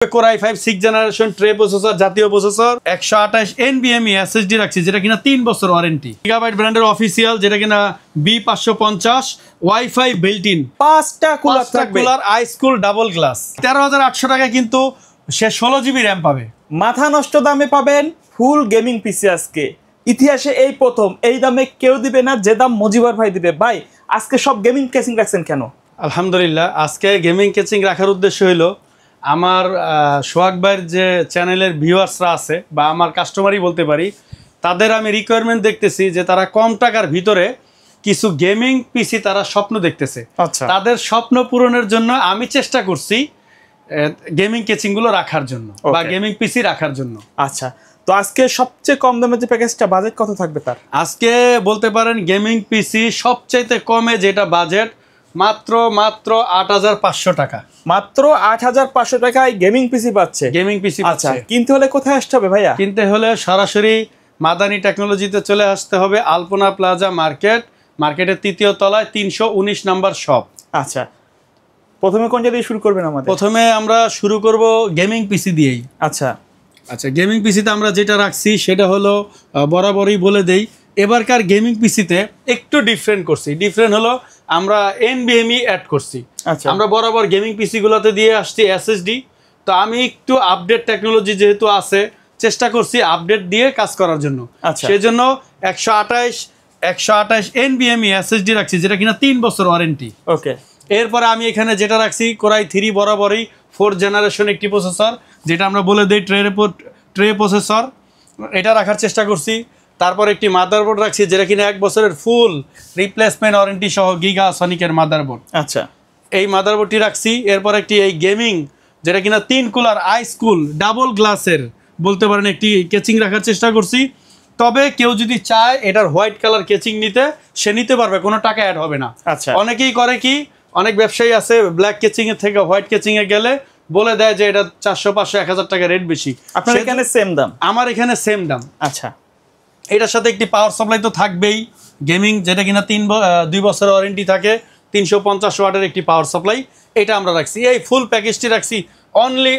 Core i5 6th generation tray processor, জাতীয় processor, 128 NVMe SSD রাখছি, যেটা কিনা 3 বছর ওয়ারেন্টি। গিগাবাইট ব্র্যান্ডের অফিসিয়াল, যেটা কিনা B550, ওয়াইফাই বিল্ট ইন, 5টা কুলার, আইস্কুল ডাবল গ্লাস। 13,800 টাকায় কিন্তু সে 16 GB RAM পাবে। মাথা নষ্ট দামে পাবেন ফুল গেমিং পিসি। আজকে ইতিহাসে এই প্রথম এই দামে কেউ দিবে না, যে দাম মজিবর ভাই দিবে। ভাই আজকে সব গেমিং কেসিং রাখছেন কেন? আলহামদুলিল্লাহ, আজকে গেমিং কেচিং রাখার উদ্দেশ্য হইল আমার সোহাগ ভাইয়ের যে চ্যানেলের ভিউয়ার্সরা আছে বা আমার কাস্টমারই বলতে পারি, তাদের আমি রিকোয়ারমেন্ট দেখতেছি যে তারা কম টাকার ভিতরে কিছু গেমিং পিসি তারা স্বপ্ন দেখতেছে। আচ্ছা, তাদের স্বপ্ন পূরণের জন্য আমি চেষ্টা করছি গেমিং কেচিংগুলো রাখার জন্য বা গেমিং পিসি রাখার জন্য। আচ্ছা, তো আজকে সবচেয়ে কম দামের যে প্যাকেজটা, বাজেট কত থাকবে তার? আজকে বলতে পারেন গেমিং পিসি সবচাইতে কমে যেটা বাজেট মাত্র 8,500 টাকা। মাত্র 8,500 টাকায় গেমিং পিসি পাচ্ছে। গেমিং পিসি আচ্ছা, কিনতে হলে কোথায় আসতে হবে ভাইয়া? কিনতে হলে সরাসরি মাদানী টেকনোলজিতে চলে আসতে হবে, আলপনা প্লাজা মার্কেটের 3য় তলায় 319 নাম্বার শপ। আচ্ছা, প্রথমে কোন জায়গা দিয়ে শুরু করবেন আমাদের? প্রথমে আমরা শুরু করব গেমিং পিসি দিয়েই। আচ্ছা, গেমিং পিসিতে আমরা যেটা রাখছি সেটা হলো বরাবরই বলে দেই, এবারকার গেমিং পিসিতে একটু ডিফারেন্ট করছি। ডিফারেন্ট হলো আমরা NVMe অ্যাড করছি। আচ্ছা, আমরা বরাবর গেমিং পিসিগুলোতে দিয়ে আসছি SSD, তো আমি একটু আপডেট টেকনোলজি যেহেতু আছে, চেষ্টা করছি আপডেট দিয়ে কাজ করার জন্য। আচ্ছা, সেজন্য 128 NVMe SSD রাখছি, যেটা কিনা 3 বছর ওয়ারেন্টি। ওকে, এরপরে আমি এখানে যেটা রাখছি Core i3 বরাবরই 4th জেনারেশন একটি প্রসেসর, যেটা আমরা বলে দিই ট্রে প্রসেসর, এটা রাখার চেষ্টা করছি। তারপর একটি মাদারবোর্ড রাখছি, যেটা কিনা 1 বছরের ফুল রিপ্লেসমেন্ট ওয়ারেন্টি সহ গিগা সনিকের মাদারবোর্ড। আচ্ছা, এই মাদারবোর্ডটি রাখছি। এরপর একটি এই গেমিং, যেটা কিনা 3 কুলার আইস্কুল ডাবল গ্লাসের বলতে পারেন একটি কেচিং রাখার চেষ্টা করছি। তবে কেউ যদি চায় এটার হোয়াইট কালার কেচিং নিতে, সে নিতে পারবে, কোনো টাকা অ্যাড হবে না। আচ্ছা, অনেকেই করে কি, অনেক ব্যবসায়ী আছে ব্ল্যাক কেচিং এর থেকে হোয়াইট কেচিং এ গেলে বলে দেয় যে এটা 400, 500, 1000 টাকা রেট বেশি। আপনার এখানে সেম দাম? আমার এখানে সেম দাম। আচ্ছা, এটার সাথে একটি পাওয়ার সাপ্লাই তো থাকবেই গেমিং, যেটা কিনা 2 বছর ওয়ারেন্টি থাকে, 350 ওয়াটের একটি পাওয়ার সাপ্লাই, এটা আমরা রাখছি। এই ফুল প্যাকেজটি রাখছি অনলি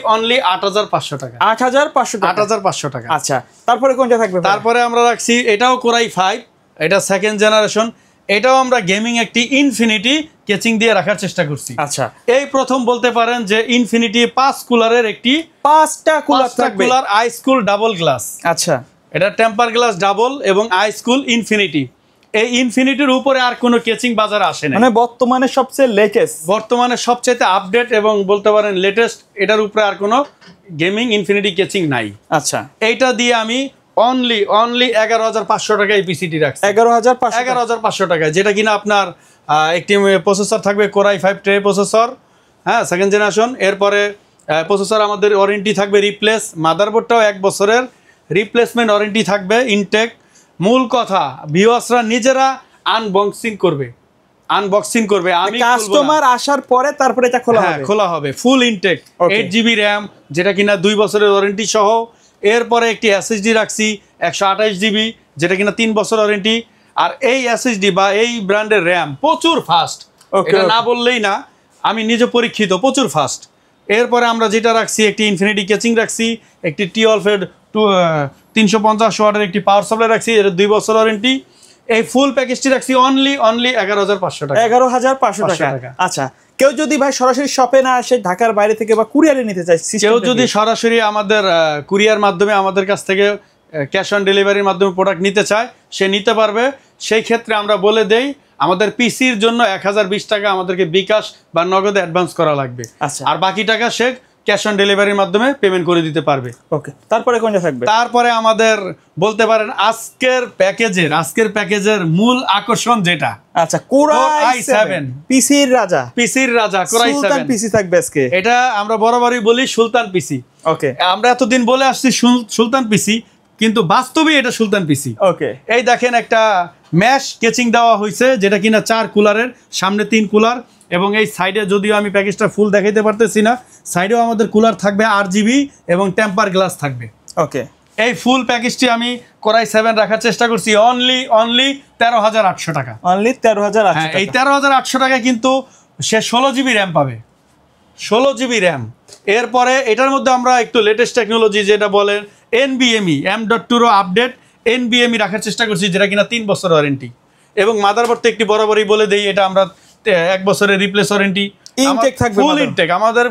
8,500 টাকা। 8,500 টাকা। আচ্ছা, তারপরে কোনটা থাকবে? তারপরে আমরা রাখছি এটাও Core i5, এটা 2nd জেনারেশন, এটাও আমরা গেমিং একটি ইনফিনিটি কেচিং দিয়ে রাখার চেষ্টা করছি। আচ্ছা, এই প্রথম বলতে পারেন যে ইনফিনিটি 5 কুলারের একটি 5টা কুলার থাকবে, কুলার আইস্কুল ডাবল গ্লাস। আচ্ছা, এটা টেম্পার গ্লাস ডাবল এবং আইস্কুল ইনফিনিটি। এই ইনফিনিটির উপরে আর কোনো কেচিং বাজারে আসে না, মানে বর্তমানে সবচেয়ে লেটেস্ট, বর্তমানে সবচেয়ে আপডেট এবং বলতে পারেন লেটেস্ট। এটার উপরে আর কোনো গেমিং ইনফিনিটি কেচিং নাই। আচ্ছা, এইটা দিয়ে আমি অনলি 11,500 টাকায় পিসিটি রাখছি। 11,500 টাকায়, যেটা কিনা আপনার একটি প্রসেসর থাকবে Core i5 ট্রে প্রসেসর, হ্যাঁ 2nd জেনারেশন। এরপরে প্রসেসর আমাদের ওয়ারেন্টি থাকবে রিপ্লেস, মাদারবোর্ডটাও 1 বছরের রিপ্লেসমেন্ট ওয়ারেন্টি থাকবে ইনটেক। মূল কথা, ভিউয়ার্সরা নিজেরা আনবক্সিং করবে, আমি কাস্টমার আসার পরে তারপরে এটা খোলা হবে ফুল ইনটেক 8 GB RAM, যেটা কিনা 2 বছরের ওয়ারেন্টি সহ। এরপরে একটি SSD রাখছি 128 GB, যেটা কিনা 3 বছর ওয়ারেন্টি। আর এই SSD বা এই ব্র্যান্ডের RAM প্রচুর ফাস্ট, এটা না বললেই না, আমি নিজে পরীক্ষিত, প্রচুর ফাস্ট। এরপরে আমরা যেটা রাখছি একটি ইনফিনিটি কেচিং রাখছি, একটি T12 350 ওয়াটের একটি পাওয়ার সাপ্লাই রাখছি, এটা 2 বছর ওয়ারেন্টি। এই ফুল প্যাকেজটি রাখছি অনলি 11,500 টাকা। 11,500 টাকা। আচ্ছা, কেউ যদি ভাই সরাসরি শপে না আসে, ঢাকার বাইরে থেকে বা কুরিয়ারে নিতে চায়, কেউ যদি সরাসরি আমাদের কুরিয়ার মাধ্যমে আমাদের কাছ থেকে ক্যাশ অন ডেলিভারির মাধ্যমে প্রোডাক্ট নিতে চায়, সে নিতে পারবে। সেই ক্ষেত্রে আমরা বলে দেই আমাদের পিসির জন্য 1020 টাকা আমাদেরকে বিকাশ বা নগদে অ্যাডভান্স করা লাগবে। আচ্ছা, আর বাকি টাকা সে ক্যাশ অন ডেলিভারির মাধ্যমে পেমেন্ট করে দিতে পারবে। ওকে, তারপরে কোনটা থাকবে? তারপরে আমাদের বলতে পারেন আজকের প্যাকেজের মূল আকর্ষণ যেটা, আচ্ছা, Core i7 পিসির রাজা Core i7 সুলতান পিসি থাকবে আজকে। এটা আমরা বরাবরই বলি সুলতান পিসি। ওকে, আমরা এতদিন বলে আসছি সুলতান পিসি, কিন্তু বাস্তবে এটা সুলতান পিসি। ওকে, এই দেখেন একটা ম্যাশ কেচিং দেওয়া হয়েছে, যেটা কিনা 4 কুলারের, সামনে 3 কুলার, এবং এই সাইডে যদিও আমি প্যাকেজটা ফুল দেখাইতে পারতেছি না, সাইডেও আমাদের কুলার থাকবে RGB এবং টেম্পার গ্লাস থাকবে। ওকে, এই ফুল প্যাকেজটি আমি Core i7 রাখার চেষ্টা করছি অনলি 13,800 টাকা। অনলি 13,800 টাকা। এই 13,800 টাকায় কিন্তু সে 16 GB RAM পাবে। 16 GB র্যাম। এরপরে এটার মধ্যে আমরা একটু লেটেস্ট টেকনোলজি যেটা বলেন NVMe M.2 আপডেট NVMe রাখার চেষ্টা করছি, যেটা কিনা 3 বছর ওয়ারেন্টি। এবং মাদারবোর্ড তো একটি বরাবরই বলে দেই, এটা আমরা 1 বছরের রিপ্লেস ওয়ারেন্টি। ইনটেক থাকবে, ফুল ইনটেক। আমাদের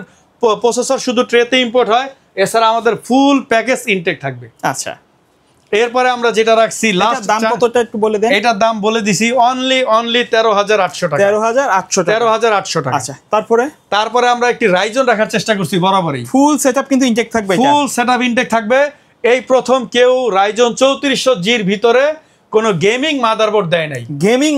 প্রসেসর শুধু ট্রেতে ইম্পোর্ট হয়, এছাড়া আমাদের ফুল প্যাকেজ ইনটেক থাকবে। আচ্ছা, এরপরে আমরা যেটা রাখছি লাস্ট দাম কতটা একটু বলে দেন। এটার দাম বলে দিছি অনলি 13,800 টাকা। 13,800 টাকা। 13,800 টাকা। আচ্ছা, তারপরে আমরা একটি রাইজন রাখার চেষ্টা করছি বরাবরই। ফুল সেটআপ কিন্তু ইনটেক থাকবে, এটা ফুল সেটআপ ইনটেক থাকবে। এই প্রথম কেউ রাইজন 3400G'র ভিতরে কোনো গেমিং মাদারবোর্ড দেয় নাই। গেমিং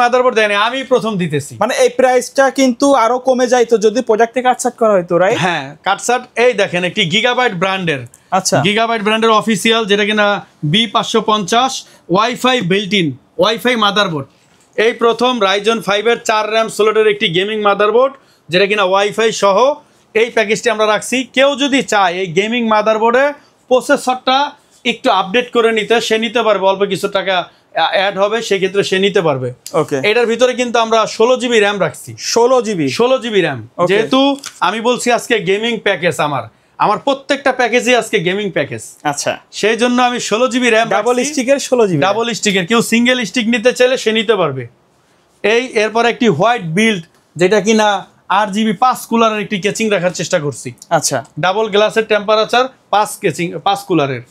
মাদারবোর্ড দেয় নাই, আমি প্রথম দিতেছি। মানে এই প্রাইসটা কিন্তু আরো কমে যাইতো যদি প্রোডাক্টে কাটছাট করা হইতো, রাইট? হ্যাঁ, কাটছাট। এই দেখেন একটি গিগাবাইট ব্র্যান্ডের, আচ্ছা, গিগাবাইট ব্র্যান্ডের অফিসিয়াল, যেটা কিনা B550 wifi built in wifi motherboard. এই প্রথম রাইজন 5 এর 4 RAM স্লটের একটি গেমিং মাদারবোর্ড, যেটা কিনা ওয়াইফাই সহ। এই প্যাকেজটি আমরা রাখছি। কেউ যদি চায় এই গেমিং মাদারবোর্ডে প্রসেসরটা একটু আপডেট করে নিতে, সে নিতে পারবে। অল্প কিছু টাকা অ্যাড হবে, সেক্ষেত্রে সে নিতে পারবে। ওকে, এটার ভিতরে কিন্তু আমরা 16 GB র্যাম রাখছি। 16 GB র্যাম, যেহেতু আমি বলছি আজকে গেমিং প্যাকেজ। আমার প্রত্যেকটা প্যাকেজই আজকে গেমিং প্যাকেজ। আচ্ছা, সেই জন্য আমি 16 GB র্যাম, ডাবল স্টিকের 16 GB, ডাবল স্টিকের। কেউ সিঙ্গেল স্টিক নিতে চাইলে সে নিতে পারবে। এরপর একটি হোয়াইট বিল্ড, যেটা কিনা RGB 5 কুলারের একটি কেচিং রাখার চেষ্টা করছি। আচ্ছা, ডাবল গ্লাসের টেম্পারেচার 5 কুলারের।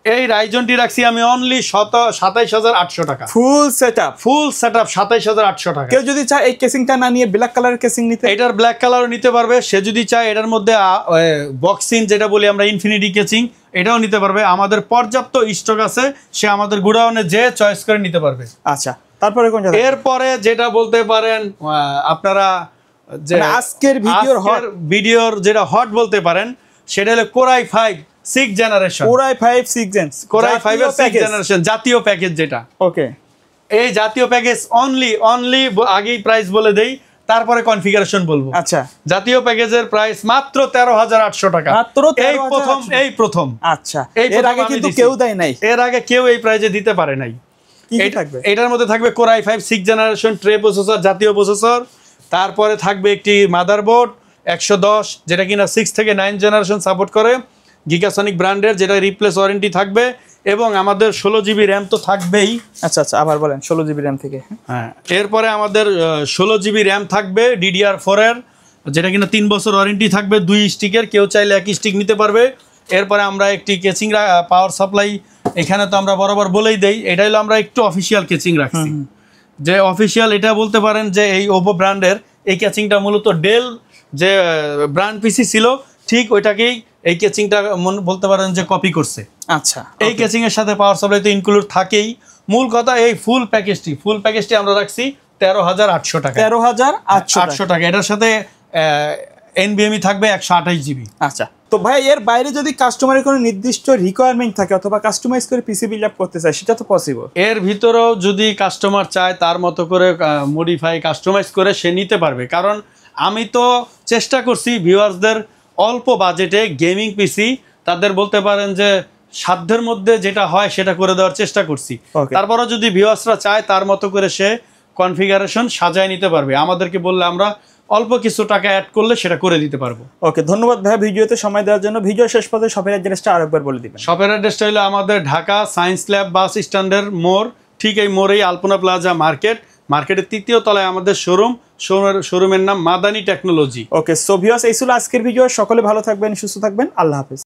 এই রাইজনটি রাখছি আমি অনলি 27,800 টাকা। ফুল সেটআপ 27,800 টাকা। কেউ যদি চায় এই কেসিংটা না নিয়ে ব্ল্যাক কালারের কেসিং নিতে, এটার ব্ল্যাক কালারও নিতে পারবে। সে যদি চায় এটার মধ্যে বক্সিং, যেটা বলি আমরা ইনফিনিটি কেচিং, এটাও নিতে পারবে। আমাদের পর্যাপ্ত স্টক আছে, সে আমাদের গোডাউনে যে চয়েস করে নিতে পারবে। আচ্ছা, তারপরে কোন জায়গা? এরপরে যেটা বলতে পারেন আপনারা, যে আজকের ভিডিওর যেটা হট বলতে পারেন, সেটা হলো কোরাই 5 6 জেনারেশন। কোরাই 5 6 জেনারেশন জাতীয় প্যাকেজ যেটা। ওকে, এই জাতীয় প্যাকেজ অনলি আগেই প্রাইস বলে দেই, তারপরে কনফিগারেশন বলবো। আচ্ছা, জাতীয় প্যাকেজের প্রাইস মাত্র 13,800 টাকা। মাত্র এই প্রথম। আচ্ছা, এর আগে কিন্তু কেউ দেয় নাই। এর আগে কেউ এই প্রাইসে দিতে পারে নাই। কি থাকবে? এটার মধ্যে থাকবে কোরাই 5 6 জেনারেশন ট্রে প্রসেসর, জাতীয় প্রসেসর। তারপরে থাকবে একটি মাদারবোর্ড 110, যেটা কিনা 6 থেকে 9 জেনারেশন সাপোর্ট করে, গিগাসনিক ব্র্যান্ডের, যেটা রিপ্লেস ওয়ারেন্টি থাকবে। এবং আমাদের 16 GB র্যাম তো থাকবেই। আচ্ছা, আবার বলেন 16 GB র্যাম থেকে। হ্যাঁ, এরপরে আমাদের 16 GB র্যাম থাকবে DDR4 এর, যেটা কিনা 3 বছর ওয়ারেন্টি থাকবে। 2 স্টিকের, কেউ চাইলে 1 স্টিক নিতে পারবে। এরপরে আমরা একটি কেচিং পাওয়ার সাপ্লাই, এখানে তো আমরা বরাবর বলেই দেই, এটা হলো আমরা একটু অফিসিয়াল কেচিং রাখছি। যে অফিসিয়াল, এটা বলতে পারেন যে এই ওপো ব্র্যান্ডের এই কেচিংটা মূলত ডেল যে ব্র্যান্ড পিসি ছিল, ঠিক ওইটাকেই এই কেচিংটা বলতে পারেন যে কপি করছে। আচ্ছা, এই কেচিং এর সাথে পাওয়ার সাপ্লাই তো ইনক্লুড থাকেই। মূল কথা, এই ফুল প্যাকেজটি আমরা রাখছি 13,800 টাকা। 13,800 টাকা। এটার সাথে NVMe থাকবে 128 GB। আচ্ছা, তো ভাই এর বাইরে যদি কাস্টমারের কোনো নির্দিষ্ট রিকোয়ারমেন্ট থাকে অথবা কাস্টমাইজ করে পিসি বিল্ড আপ করতে চায়, সেটা তো পসিবল। এর ভিতরেও যদি কাস্টমার চায় তার মতো করে মডিফাই কাস্টমাইজ করে সে নিতে পারবে। কারণ আমি তো চেষ্টা করছি ভিউয়ার্সদের অল্প বাজেটে গেমিং পিসি, তাদের বলতে পারেন যে সাধ্যের মধ্যে যেটা হয় সেটা করে দেওয়ার চেষ্টা করছি। তারপরে যদি ভিউয়ার্সরা চায় তার মতো করে সে কনফিগারেশন সাজায় নিতে পারবে। আমাদেরকে বললে আমরা অল্প কিছু টাকা অ্যাড করলে সেটা করে দিতে পারবো। ওকে, ধন্যবাদ ভাই ভিডিওতে সময় দেওয়ার জন্য। ভিডিও শেষ পর্যন্ত শপের অ্যাড্রেসটা আরেকবার বলে দিবেন। শপের অ্যাড্রেসটা হলো আমাদের ঢাকা সায়েন্স ল্যাব বাস স্ট্যান্ডের মোড়, ঠিক এই মোড়েই আলপনা প্লাজা মার্কেটের 3য় তলায় আমাদের শোরুমের নাম মাদানী টেকনোলজি। ওকে, সো ভিউয়ার্স, এই ছিল আজকের ভিডিও। সকলে ভালো থাকবেন, সুস্থ থাকবেন। আল্লাহ হাফেজ।